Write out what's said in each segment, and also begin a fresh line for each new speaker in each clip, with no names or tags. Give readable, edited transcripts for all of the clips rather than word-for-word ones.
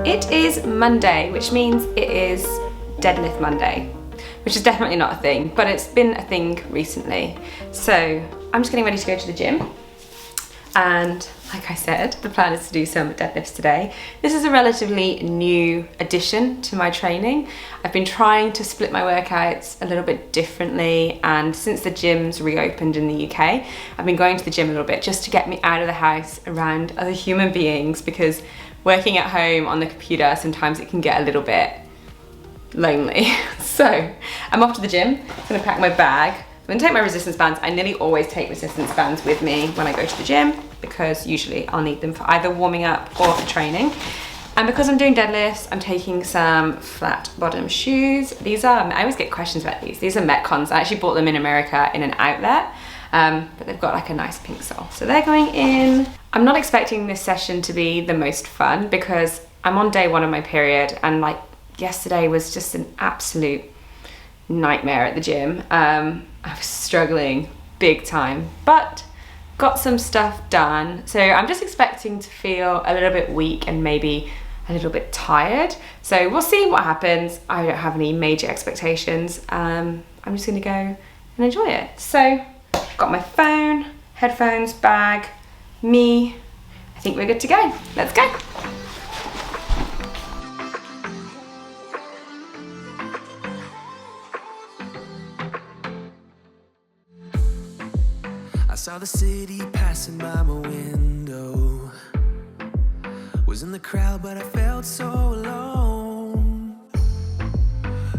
It is Monday, which means it is Deadlift Monday, which is definitely not a thing, but it's been a thing recently. So I'm just getting ready to go to the gym. And like I said, the plan is to do some deadlifts today. This is a relatively new addition to my training. I've been trying to split my workouts a little bit differently, and since the gym's reopened in the UK, I've been going to the gym a little bit just to get me out of the house around other human beings, because working at home on the computer, sometimes it can get a little bit lonely. So I'm off to the gym. I'm gonna pack my bag. I'm gonna take my resistance bands. I nearly always take resistance bands with me when I go to the gym because usually I'll need them for either warming up or for training. And because I'm doing deadlifts, I'm taking some flat bottom shoes. These are, I always get questions about these. These are Metcons. I actually bought them in America in an outlet, but they've got like a nice pink sole. So they're going in. I'm not expecting this session to be the most fun because I'm on day 1 of my period, and like yesterday was just an absolute nightmare at the gym. I was struggling big time, but got some stuff done. So I'm just expecting to feel a little bit weak and maybe a little bit tired. So we'll see what happens. I don't have any major expectations. I'm just gonna go and enjoy it. So got my phone, headphones, bag, me. I think we're good to go. Let's go.
Saw the city passing by my window. Was in the crowd, but I felt so alone.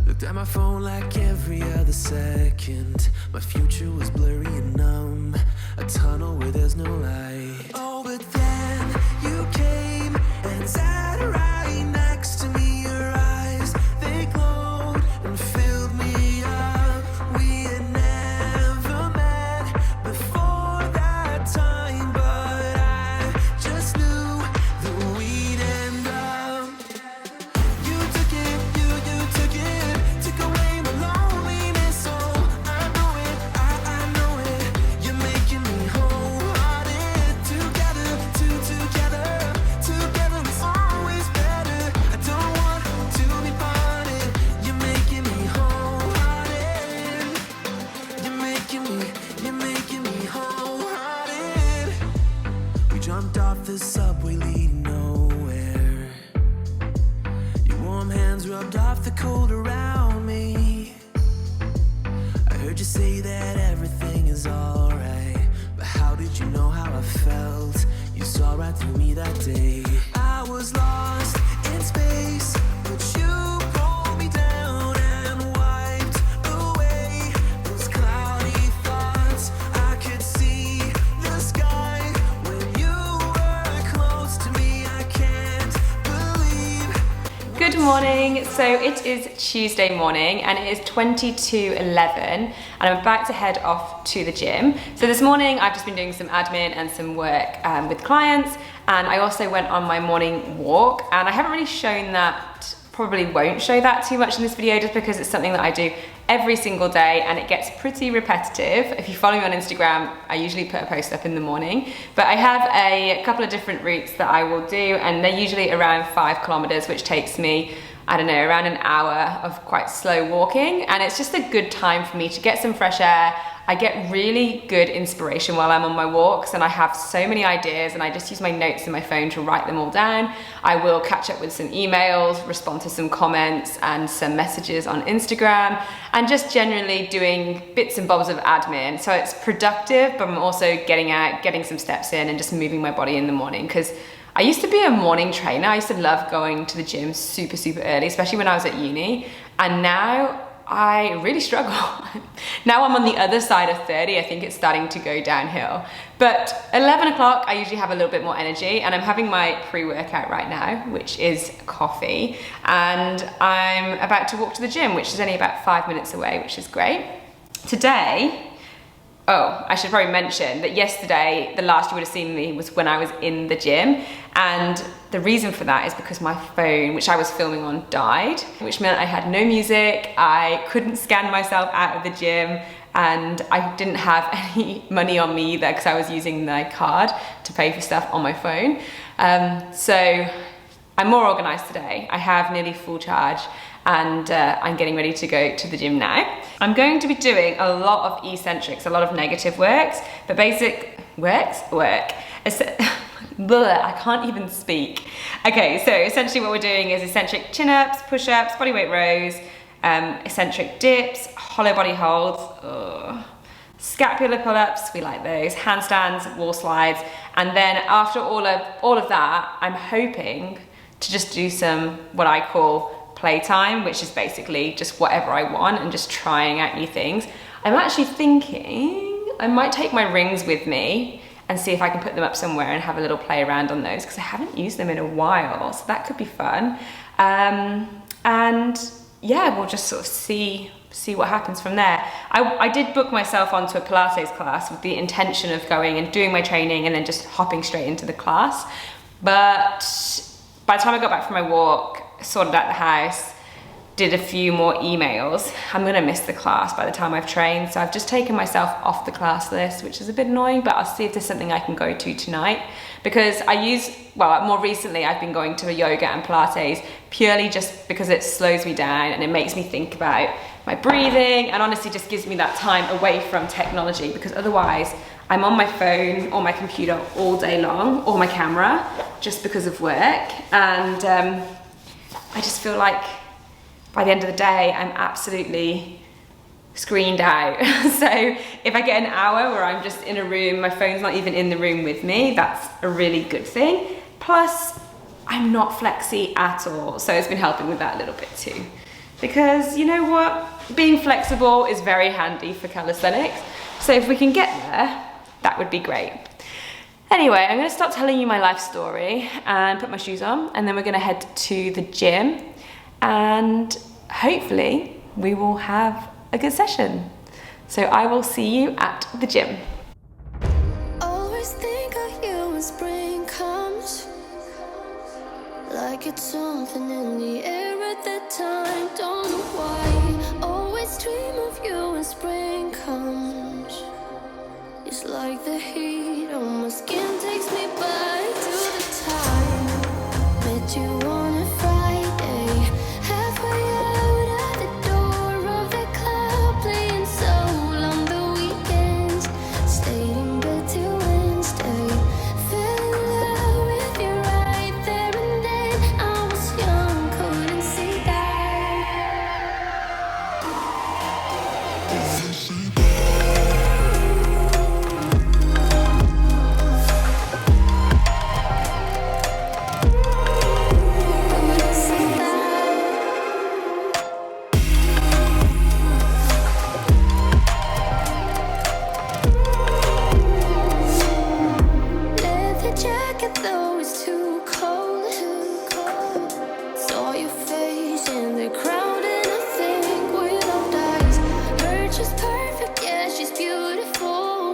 Looked at my phone like every other second. My future was blurry and numb. A tunnel where there's no light. Oh, but then you came and sat right next to me. Your eyes, they glowed and filled me up. We had never met before that time, but I just knew that we'd end up. You took it, you took it, took away my loneliness. Oh, I know it, I know it. You're making me wholehearted. Together, together is always better. I don't want to be parted. You're making me wholehearted. You're making me wholehearted. We jumped off the subway leading nowhere. Your warm hands rubbed off the cold around me. I heard you say that everything is alright, but how did you know how I felt? You saw right through me that day. I was lost in space, but you pulled me down and wiped away those cloudy thoughts. I could see the sky when you were close to me. I can't believe.
Good morning. So it is Tuesday morning and it is 20 to 11 and I'm about to head off to the gym. So this morning I've just been doing some admin and some work with clients, and I also went on my morning walk, and I haven't really shown that, probably won't show that too much in this video just because it's something that I do every single day and it gets pretty repetitive. If you follow me on Instagram, I usually put a post up in the morning, but I have a couple of different routes that I will do, and they're usually around 5 kilometers, which takes me, I don't know, around an hour of quite slow walking, and it's just a good time for me to get some fresh air. I get really good inspiration while I'm on my walks, and I have so many ideas, and I just use my notes in my phone to write them all down. I will catch up with some emails, respond to some comments and some messages on Instagram, and just generally doing bits and bobs of admin. So it's productive, but I'm also getting out, getting some steps in and just moving my body in the morning, because I used to be a morning trainer. I used to love going to the gym super early, especially when I was at uni, and now I really struggle. Now I'm on the other side of 30, I think it's starting to go downhill. But 11 o'clock, I usually have a little bit more energy, and I'm having my pre-workout right now, which is coffee. And I'm about to walk to the gym, which is only about 5 minutes away, which is great. Today, oh, I should probably mention that yesterday, the last you would have seen me was when I was in the gym. And the reason for that is because my phone, which I was filming on, died, which meant I had no music, I couldn't scan myself out of the gym, and I didn't have any money on me either because I was using my card to pay for stuff on my phone. So I'm more organized today. I have nearly full charge and I'm getting ready to go to the gym now. I'm going to be doing a lot of eccentrics, a lot of negative works, but basic work. I can't even speak. Okay, so essentially what we're doing is eccentric chin-ups, push-ups, bodyweight rows, eccentric dips, hollow body holds, scapular pull-ups, we like those, handstands, wall slides, and then after all of that, I'm hoping to just do some what I call playtime, which is basically just whatever I want and just trying out new things. I'm actually thinking I might take my rings with me and see if I can put them up somewhere and have a little play around on those, because I haven't used them in a while, so that could be fun. And yeah, we'll just sort of see what happens from there. I did book myself onto a Pilates class with the intention of going and doing my training and then just hopping straight into the class. But by the time I got back from my walk, sorted out the house, did a few more emails, I'm gonna miss the class by the time I've trained. So I've just taken myself off the class list, which is a bit annoying, but I'll see if there's something I can go to tonight. Because more recently I've been going to yoga and Pilates purely just because it slows me down and it makes me think about my breathing and honestly just gives me that time away from technology, because otherwise I'm on my phone or my computer all day long, or my camera, just because of work. And I just feel like by the end of the day, I'm absolutely screened out. So if I get an hour where I'm just in a room, my phone's not even in the room with me, that's a really good thing. Plus, I'm not flexy at all. So it's been helping with that a little bit too. Because you know what? Being flexible is very handy for calisthenics. So if we can get there, that would be great. Anyway, I'm gonna start telling you my life story and put my shoes on, and then we're gonna head to the gym, and hopefully we will have a good session. So I will see you at the gym.
Always think of you when spring comes, like it's something in the air at that time, don't know why. Always dream of you when spring comes. It's like the heat on my skin takes me back to the time met you on a Friday, halfway out at the door of the club, playing soul on the weekends, stayed in bed till Wednesday, fell in love with you right there and then. I was young, couldn't see that. Leather jacket, though it's too cold. Saw your face in the crowd, and I think we loved eyes. Her just perfect, yeah, she's beautiful.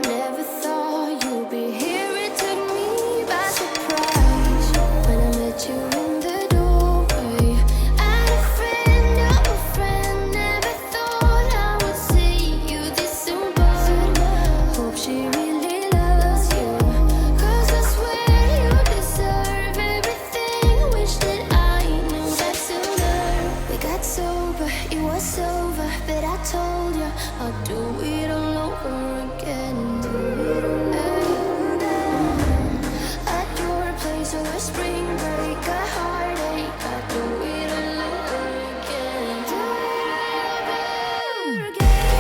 Never thought you'd be here, it took me by surprise when I met you in the doorway. And a friend of a friend, never thought I would see you this soon, but hope she really loves you, 'cause I swear you deserve everything. Wish that I knew that sooner. We got sober, it was over, but I told you I'd do it all over again. At your place over spring break, a heartache, I'd do it all over again. Do it all over again.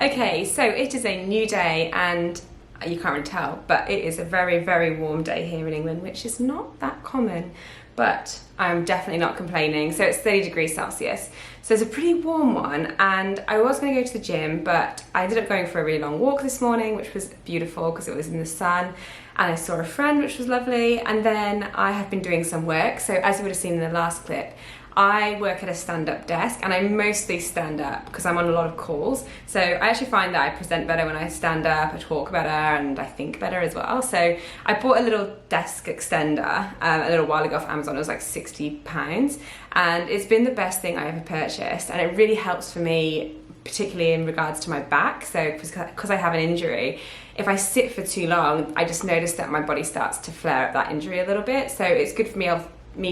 Okay, so it is a new day and you can't really tell, but it is a very, very warm day here in England, which is not that common, but I'm definitely not complaining. So it's 30 degrees Celsius. So it's a pretty warm one, and I was going to go to the gym, but I ended up going for a really long walk this morning, which was beautiful because it was in the sun, and I saw a friend, which was lovely, and then I have been doing some work. So as you would have seen in the last clip, I work at a stand-up desk, and I mostly stand up because I'm on a lot of calls. So I actually find that I present better when I stand up, I talk better, and I think better as well. So I bought a little desk extender a little while ago off Amazon. It was like £60, and it's been the best thing I ever purchased, and it really helps for me, particularly in regards to my back. So because I have an injury, if I sit for too long, I just notice that my body starts to flare up that injury a little bit. So it's good for me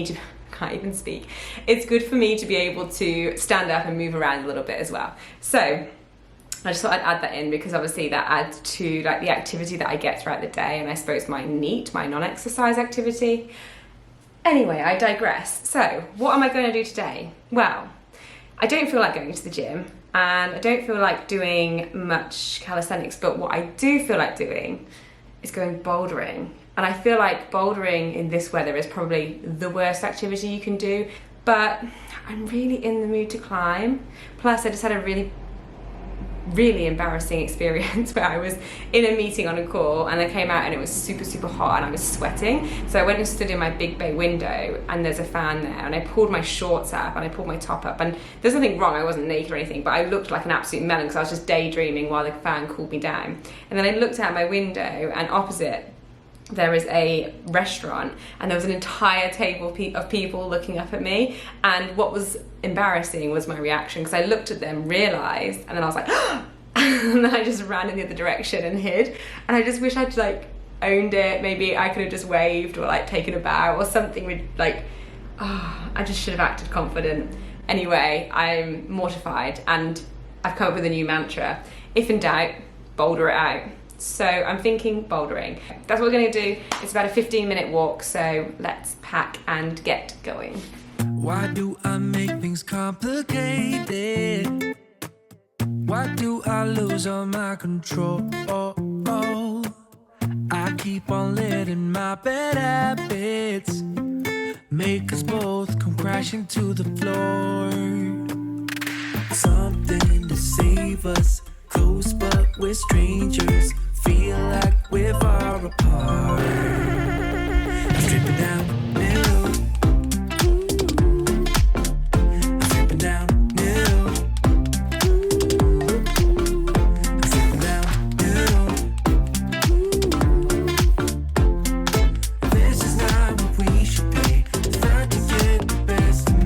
to can't even speak. It's good for me to be able to stand up and move around a little bit as well. So I just thought I'd add that in because obviously that adds to like the activity that I get throughout the day, and I suppose my non-exercise activity. Anyway, I digress. So what am I going to do today? Well, I don't feel like going to the gym, and I don't feel like doing much calisthenics, but what I do feel like doing is going bouldering. And I feel like bouldering in this weather is probably the worst activity you can do, but I'm really in the mood to climb. Plus I just had a really embarrassing experience where I was in a meeting on a call, and I came out and it was super, super hot and I was sweating. So I went and stood in my big bay window, and there's a fan there, and I pulled my shorts up and I pulled my top up, and there's nothing wrong, I wasn't naked or anything, but I looked like an absolute melon because I was just daydreaming while the fan cooled me down. And then I looked out my window, and opposite there is a restaurant, and there was an entire table of people looking up at me, and what was embarrassing was my reaction, because I looked at them, realised, and then I was like and then I just ran in the other direction and hid, and I just wish I'd like owned it. Maybe I could have just waved or like taken a bow or something with like, I just should have acted confident. Anyway, I'm mortified, and I've come up with a new mantra: if in doubt, boulder it out. So I'm thinking bouldering. That's what we're going to do. It's about a 15-minute walk, so let's pack and get going.
Why do I make things complicated? Why do I lose all my control? I keep on letting my bad habits make us both come crashing to the floor. Something to save us, close but we're strangers. Feel like we're far apart. I'm stripping down the middle. I'm stripping down the middle. I'm stripping down the middle. This is not what we should be. It's not to get the best of me.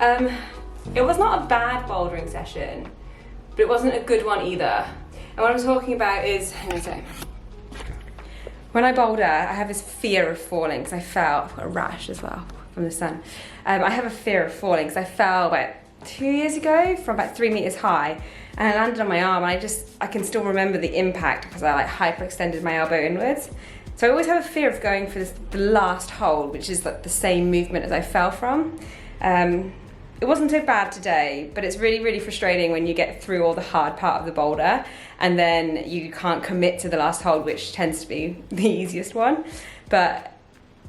It was not a bad bouldering session, but it wasn't a good one either. And what I'm talking about is, hang on a second. When I boulder, I have this fear of falling because I fell. I've got a rash as well from the sun. I have a fear of falling because I fell about 2 years ago from about 3 meters high, and I landed on my arm, and I can still remember the impact because I like hyperextended my elbow inwards. So I always have a fear of going for the last hold, which is like the same movement as I fell from. It wasn't so bad today, but it's really, really frustrating when you get through all the hard part of the boulder and then you can't commit to the last hold, which tends to be the easiest one. But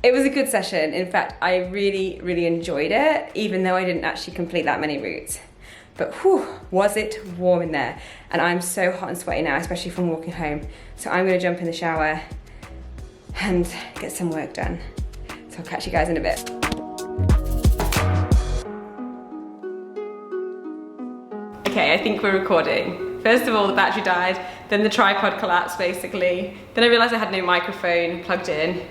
it was a good session. In fact, I really, really enjoyed it, even though I didn't actually complete that many routes. But whew, was it warm in there. And I'm so hot and sweaty now, especially from walking home. So I'm gonna jump in the shower and get some work done. So I'll catch you guys in a bit. Okay, I think we're recording. First of all, the battery died, then the tripod collapsed basically. Then I realized I had no microphone plugged in.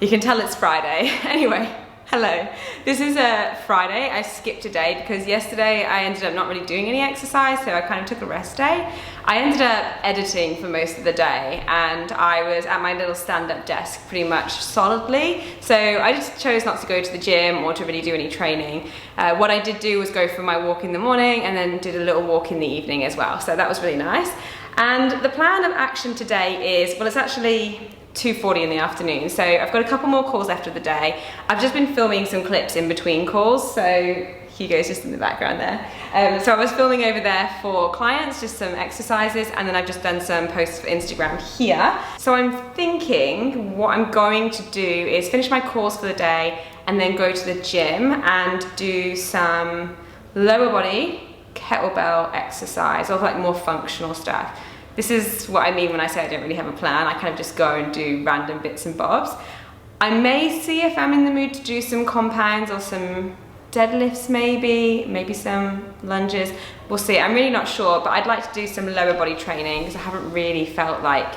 You can tell it's Friday. Anyway, hello. This is a Friday. I skipped a day because yesterday I ended up not really doing any exercise, so I kind of took a rest day. I ended up editing for most of the day, and I was at my little stand-up desk pretty much solidly. So I just chose not to go to the gym or to really do any training. What I did do was go for my walk in the morning and then did a little walk in the evening as well. So that was really nice. And the plan of action today is, well, it's actually 2:40 in the afternoon, so I've got a couple more calls after the day. I've just been filming some clips in between calls, so Hugo's just in the background there. So I was filming over there for clients, just some exercises, and then I've just done some posts for Instagram here. So I'm thinking what I'm going to do is finish my calls for the day and then go to the gym and do some lower body kettlebell exercise, or like more functional stuff. This is what I mean when I say I don't really have a plan. I kind of just go and do random bits and bobs. I may see if I'm in the mood to do some compounds or some deadlifts maybe some lunges. We'll see. I'm really not sure, but I'd like to do some lower body training because I haven't really felt like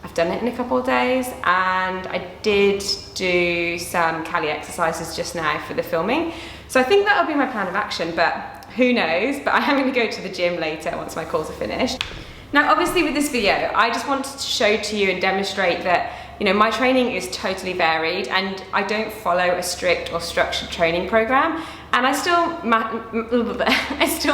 I've done it in a couple of days. And I did do some Cali exercises just now for the filming. So I think that'll be my plan of action, but who knows? But I am going to go to the gym later once my calls are finished. Now, obviously with this video, I just wanted to show to you and demonstrate that, you know, my training is totally varied and I don't follow a strict or structured training program. And I still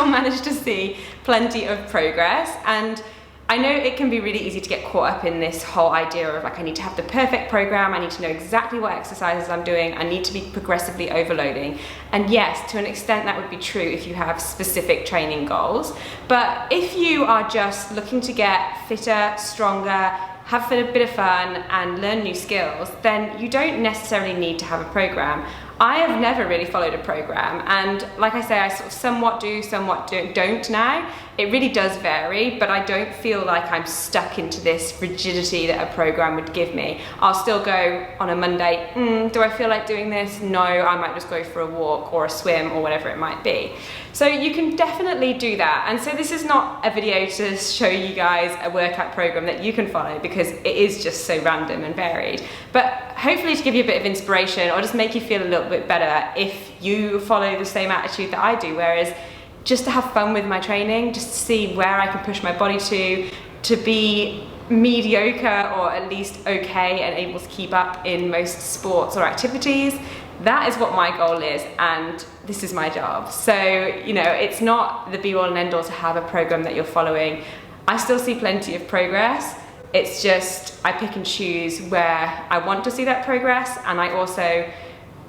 manage to see plenty of progress. And I know it can be really easy to get caught up in this whole idea of like, I need to have the perfect program, I need to know exactly what exercises I'm doing, I need to be progressively overloading. And yes, to an extent that would be true if you have specific training goals. But if you are just looking to get fitter, stronger, have a bit of fun and learn new skills, then you don't necessarily need to have a program. I have never really followed a program, and like I say, I sort of somewhat do, somewhat don't now. It really does vary, but I don't feel like I'm stuck into this rigidity that a program would give me. I'll still go on a Monday, do I feel like doing this? No, I might just go for a walk or a swim or whatever it might be. So you can definitely do that. And so this is not a video to show you guys a workout program that you can follow because it is just so random and varied. But hopefully to give you a bit of inspiration or just make you feel a little bit better if you follow the same attitude that I do, whereas just to have fun with my training, just to see where I can push my body to be mediocre or at least okay and able to keep up in most sports or activities. That is what my goal is, and this is my job. So, you know, it's not the be-all and end-all to have a program that you're following. I still see plenty of progress. It's just I pick and choose where I want to see that progress, and I also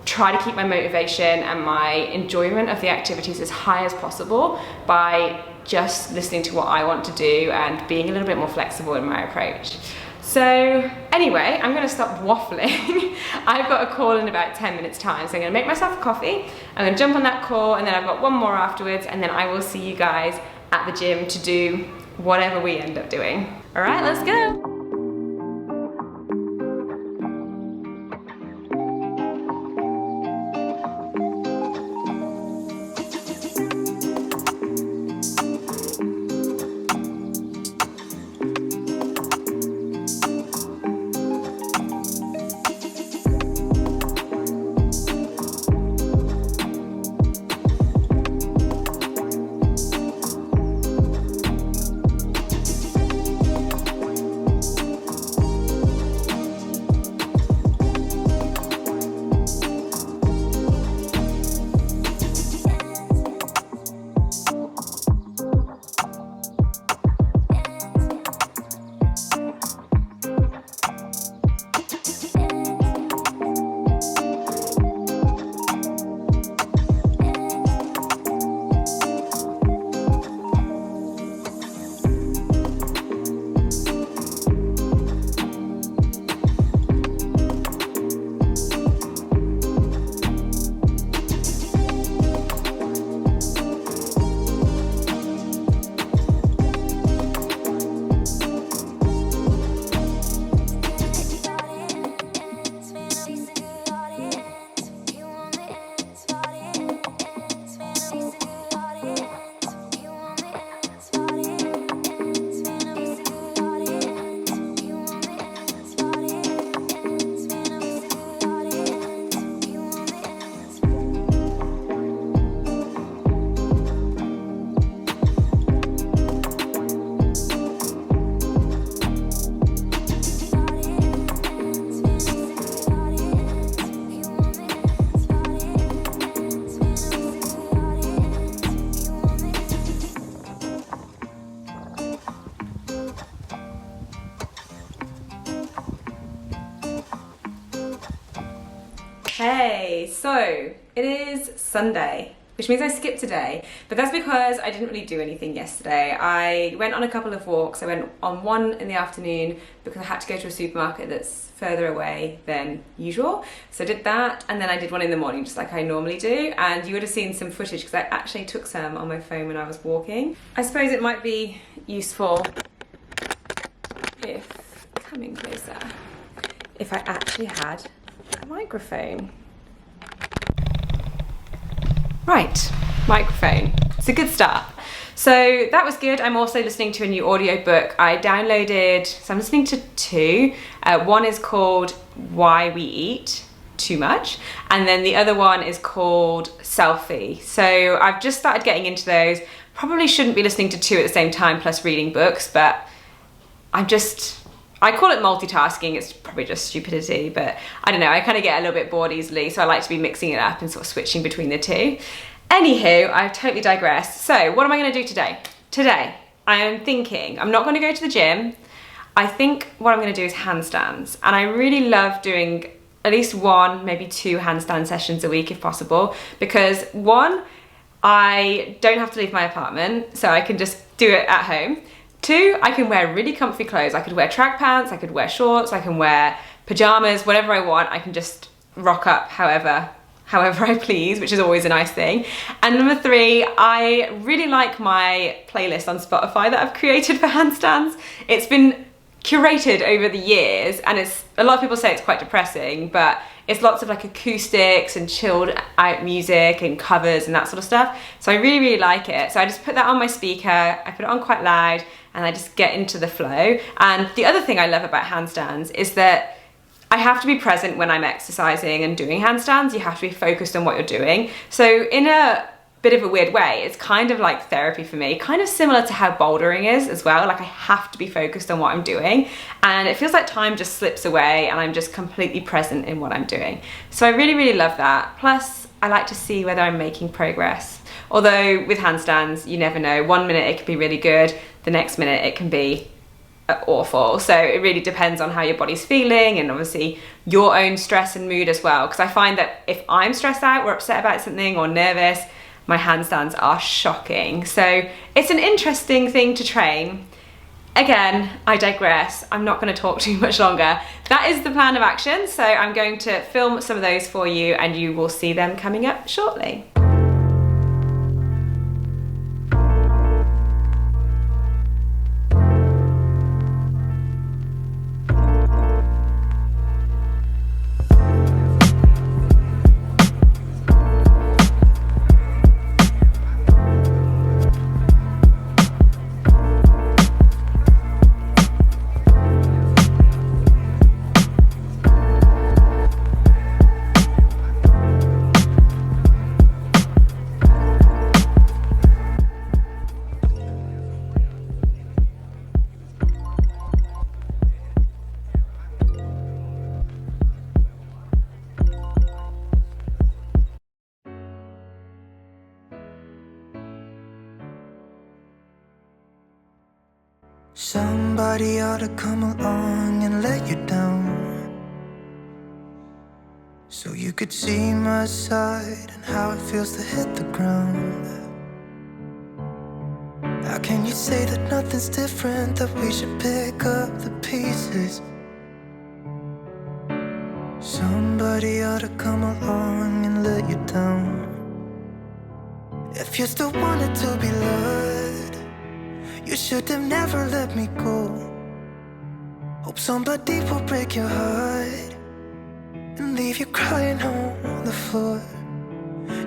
try to keep my motivation and my enjoyment of the activities as high as possible by just listening to what I want to do and being a little bit more flexible in my approach. So anyway, I'm gonna stop waffling. I've got a call in about 10 minutes time, so I'm gonna make myself a coffee, I'm gonna jump on that call, and then I've got one more afterwards, and then I will see you guys at the gym to do whatever we end up doing. All right, let's go. So it is Sunday, which means I skipped a day, but that's because I didn't really do anything yesterday. I went on a couple of walks. I went on one in the afternoon because I had to go to a supermarket that's further away than usual. So I did that, and then I did one in the morning just like I normally do, and you would have seen some footage because I actually took some on my phone when I was walking. I suppose it might be useful if, coming closer, if I actually had a microphone. Right, microphone. It's a good start. So that was good. I'm also listening to a new audiobook. I downloaded, so I'm listening to two. One is called Why We Eat Too Much, and then the other one is called Selfie. So I've just started getting into those. Probably shouldn't be listening to two at the same time plus reading books, but I call it multitasking. It's probably just stupidity, but I don't know, I kind of get a little bit bored easily, so I like to be mixing it up and sort of switching between the two. Anywho, I've totally digressed. So what am I going to do today? Today, I am thinking I'm not going to go to the gym. I think what I'm going to do is handstands, and I really love doing at least one, maybe two handstand sessions a week if possible, because one, I don't have to leave my apartment, so I can just do it at home. Two, I can wear really comfy clothes. I could wear track pants, I could wear shorts, I can wear pajamas, whatever I want. I can just rock up however I please, which is always a nice thing. And number three, I really like my playlist on Spotify that I've created for handstands. It's been curated over the years, and it's, a lot of people say it's quite depressing, but it's lots of like acoustics and chilled out music and covers and that sort of stuff. So I really, really like it. So I just put that on my speaker, I put it on quite loud, and I just get into the flow. And the other thing I love about handstands is that I have to be present when I'm exercising and doing handstands. You have to be focused on what you're doing. So in a bit of a weird way, it's kind of like therapy for me, kind of similar to how bouldering is as well. Like I have to be focused on what I'm doing, and it feels like time just slips away and I'm just completely present in what I'm doing. So I really, really love that. Plus I like to see whether I'm making progress. Although with handstands, you never know. 1 minute it can be really good, the next minute it can be awful. So it really depends on how your body's feeling, and obviously your own stress and mood as well. Because I find that if I'm stressed out or upset about something or nervous, my handstands are shocking. So it's an interesting thing to train. Again, I digress. I'm not going to talk too much longer. That is the plan of action. So I'm going to film some of those for you, and you will see them coming up shortly.
Somebody ought to come along and let you down, so you could see my side and how it feels to hit the ground. How can you say that nothing's different, that we should pick up the pieces? Somebody ought to come along and let you down. If you still wanted to be loved, you should have never let me go. Hope somebody will break your heart and leave you crying on the floor.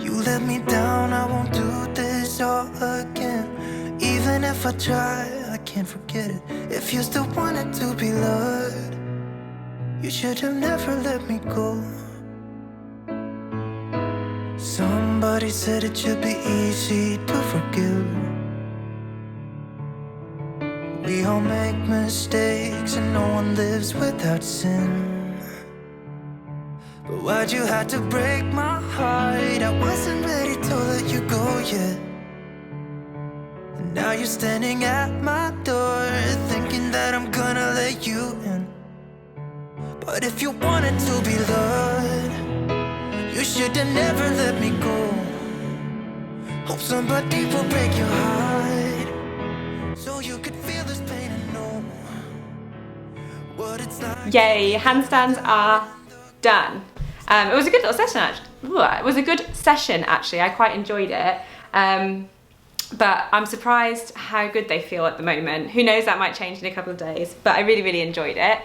You let me down, I won't do this all again. Even if I try, I can't forget it. If you still wanted to be loved, you should have never let me go. Somebody said it should be easy to forgive. We all make mistakes and no one lives without sin. But why'd you have to break my heart? I wasn't ready to let you go yet. And now you're standing at my door, thinking that I'm gonna let you in. But if you wanted to be loved, You should have never let me go. Hope somebody will break your heart, so you could feel this pain and know what it's like.
Yay, handstands are done. It was a good little session actually. It was a good session actually. I quite enjoyed it. But I'm surprised how good they feel at the moment. Who knows, that might change in a couple of days, but I really, really enjoyed it.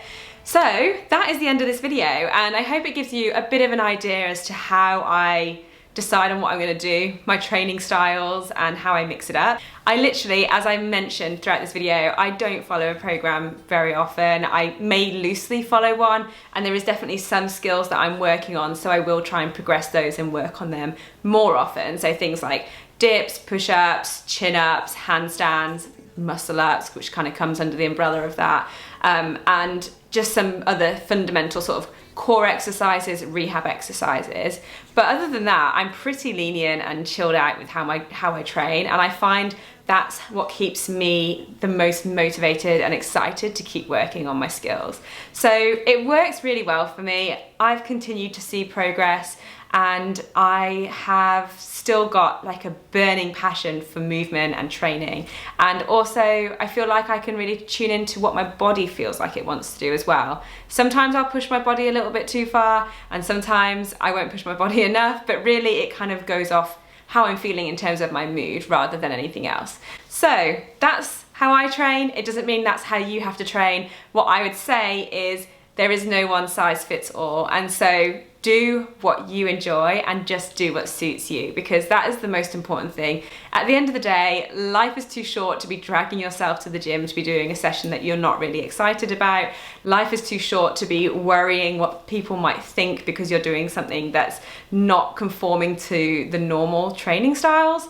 So that is the end of this video, and I hope it gives you a bit of an idea as to how I decide on what I'm going to do, my training styles, and how I mix it up. I literally, as I mentioned throughout this video, I don't follow a program very often. I may loosely follow one, and there is definitely some skills that I'm working on, so I will try and progress those and work on them more often. So things like dips, push-ups, chin-ups, handstands, muscle-ups, which kind of comes under the umbrella of that, and just some other fundamental sort of core exercises, rehab exercises. But other than that, I'm pretty lenient and chilled out with how I train, and I find that's what keeps me the most motivated and excited to keep working on my skills. So it works really well for me. I've continued to see progress, and I have still got like a burning passion for movement and training. And also I feel like I can really tune into what my body feels like it wants to do as well. Sometimes I'll push my body a little bit too far, and sometimes I won't push my body enough, but really it kind of goes off how I'm feeling in terms of my mood rather than anything else. So that's how I train. It doesn't mean that's how you have to train. What I would say is there is no one size fits all, and so do what you enjoy and just do what suits you, because that is the most important thing. At the end of the day, life is too short to be dragging yourself to the gym to be doing a session that you're not really excited about. Life is too short to be worrying what people might think because you're doing something that's not conforming to the normal training styles.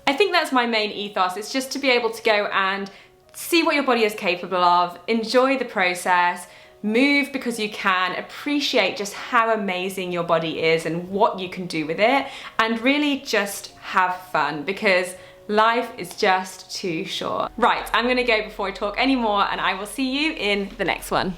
I think that's my main ethos. It's just to be able to go and see what your body is capable of, enjoy the process, move because you can, appreciate just how amazing your body is and what you can do with it, and really just have fun, because life is just too short. Right, I'm gonna go before I talk anymore, and I will see you in the next one.